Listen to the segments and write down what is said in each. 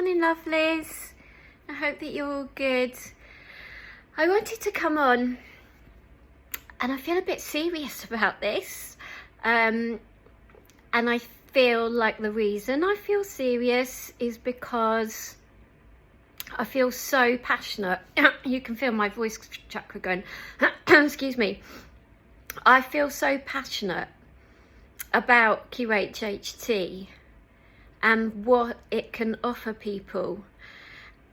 Morning, lovelies. I hope that you're all good. I wanted to come on, and I feel a bit serious about this. And I feel like the reason I feel serious is because I feel so passionate. You can feel my voice chakra going. Excuse me. I feel so passionate about 𝕍𝕍𝕍 and what it can offer people.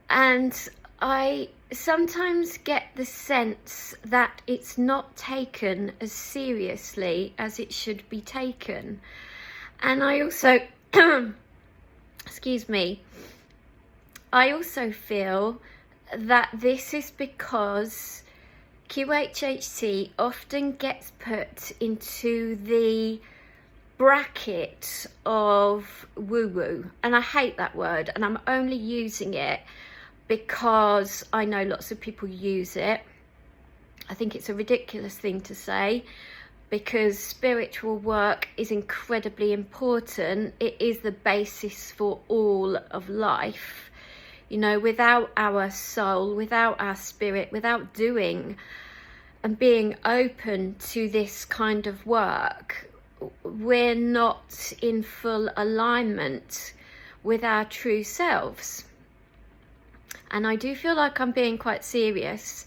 And I sometimes get the sense that it's not taken as seriously as it should be taken. And I also, excuse me, I also feel that this is because 𝕍𝕍𝕍 often gets put into the bracket of woo-woo, and I hate that word, and I'm only using it because I know lots of people use it. I think it's a ridiculous thing to say, because spiritual work is incredibly important. It is the basis for all of life. You know, without our soul, without our spirit, without doing and being open to this kind of work, we're not in full alignment with our true selves. And I do feel like I'm being quite serious,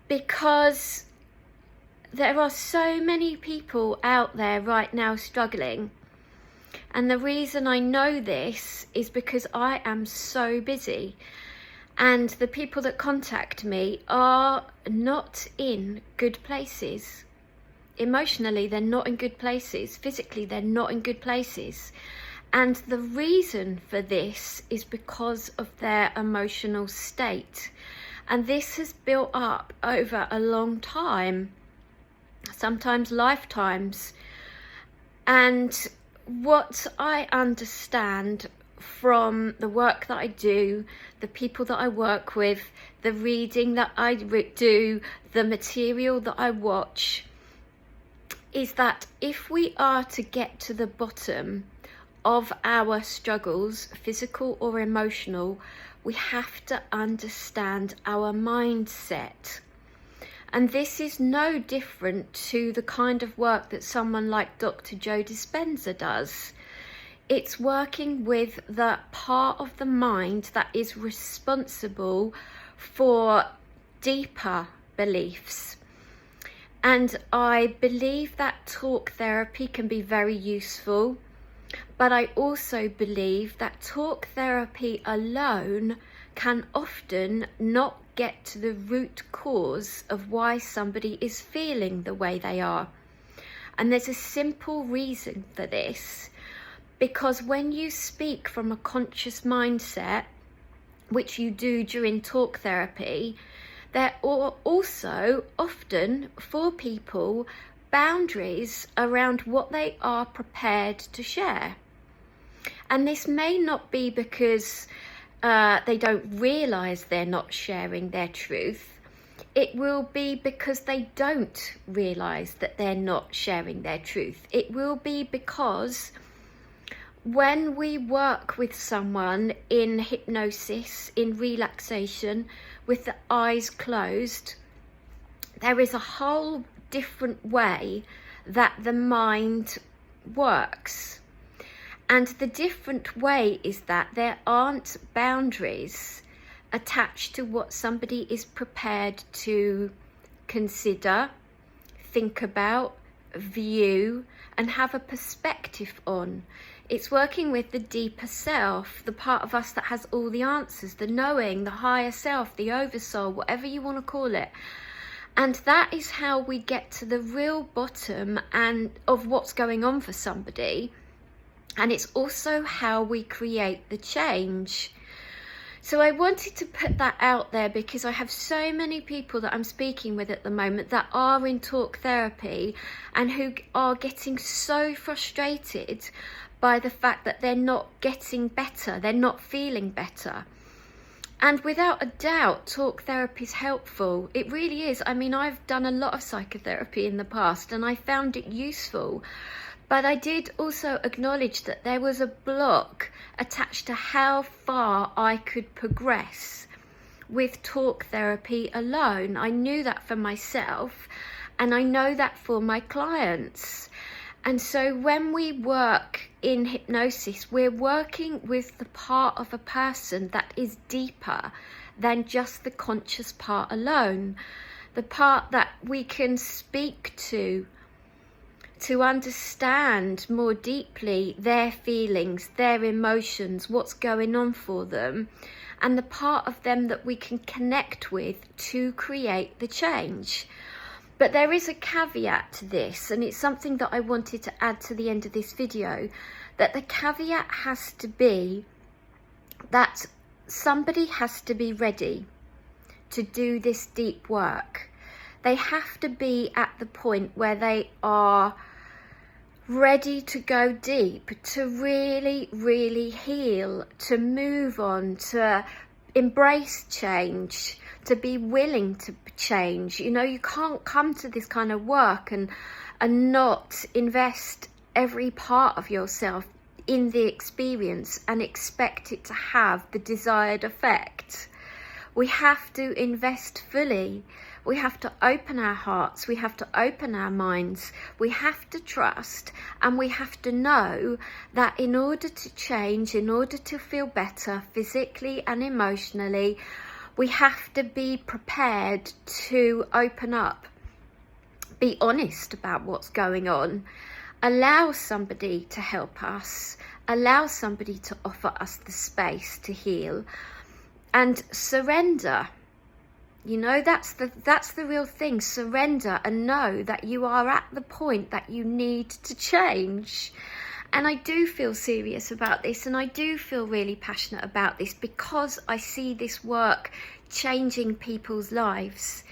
because there are so many people out there right now struggling. And the reason I know this is because I am so busy, and the people that contact me are not in good places. Emotionally, they're not in good places. Physically, they're not in good places. And the reason for this is because of their emotional state. And this has built up over a long time, sometimes lifetimes. And what I understand from the work that I do, the people that I work with, the reading that I do, the material that I watch, is that if we are to get to the bottom of our struggles, physical or emotional, we have to understand our mindset. And this is no different to the kind of work that someone like Dr. Joe Dispenza does. It's working with the part of the mind that is responsible for deeper beliefs. And I believe that talk therapy can be very useful, but I also believe that talk therapy alone can often not get to the root cause of why somebody is feeling the way they are. And there's a simple reason for this, because when you speak from a conscious mindset, which you do during talk therapy, there are also often for people boundaries around what they are prepared to share. And this may not be because they don't realize they're not sharing their truth. It will be because they don't realize that they're not sharing their truth. It will be because when we work with someone in hypnosis, in relaxation, with the eyes closed, there is a whole different way that the mind works. And the different way is that there aren't boundaries attached to what somebody is prepared to consider, think about, view, and have a perspective on. It's working with the deeper self, the part of us that has all the answers, the knowing, the higher self, the oversoul, whatever you want to call it. And that is how we get to the real bottom and of what's going on for somebody. And it's also how we create the change. So I wanted to put that out there because I have so many people that I'm speaking with at the moment that are in talk therapy and who are getting so frustrated by the fact that they're not getting better, they're not feeling better. And without a doubt, talk therapy is helpful. It really is. I mean, I've done a lot of psychotherapy in the past and I found it useful. But I did also acknowledge that there was a block attached to how far I could progress with talk therapy alone. I knew that for myself, and I know that for my clients. And so when we work in hypnosis, we're working with the part of a person that is deeper than just the conscious part alone. The part that we can speak to understand more deeply their feelings, their emotions, what's going on for them, and the part of them that we can connect with to create the change. But there is a caveat to this, and it's something that I wanted to add to the end of this video, that the caveat has to be that somebody has to be ready to do this deep work. They have to be at the point where they are ready to go deep, to really, really heal, to move on, to embrace change, to be willing to change. You know, you can't come to this kind of work and not invest every part of yourself in the experience and expect it to have the desired effect. We have to invest fully. We have to open our hearts, we have to open our minds, we have to trust, and we have to know that in order to change, in order to feel better physically and emotionally, we have to be prepared to open up, be honest about what's going on, allow somebody to help us, allow somebody to offer us the space to heal, and surrender. You know, that's the real thing. Surrender and know that you are at the point that you need to change. And I do feel serious about this, and I do feel really passionate about this because I see this work changing people's lives.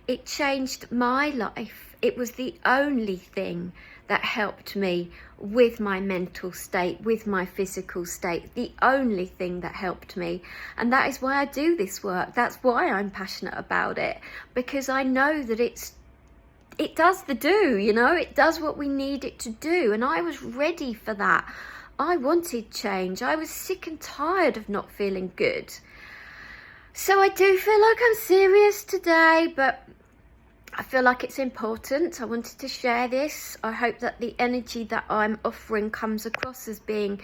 It changed my life. It was the only thing that helped me with my mental state, with my physical state, the only thing that helped me. And that is why I do this work. That's why I'm passionate about it, because I know that it does the do, you know, it does what we need it to do. And I was ready for that. I wanted change. I was sick and tired of not feeling good. So I do feel like I'm serious today, but I feel like it's important. I wanted to share this. I hope that the energy that I'm offering comes across as being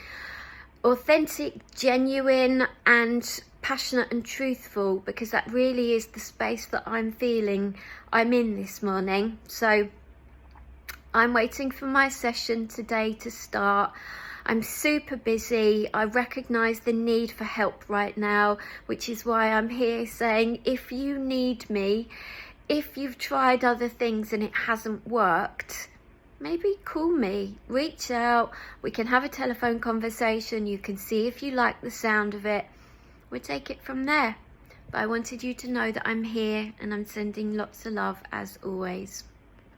authentic, genuine, and passionate and truthful, because that really is the space that I'm feeling I'm in this morning. So I'm waiting for my session today to start. I'm super busy. I recognise the need for help right now, which is why I'm here saying, if you need me, if you've tried other things and it hasn't worked, maybe call me, reach out, we can have a telephone conversation, you can see if you like the sound of it, we'll take it from there. But I wanted you to know that I'm here and I'm sending lots of love as always.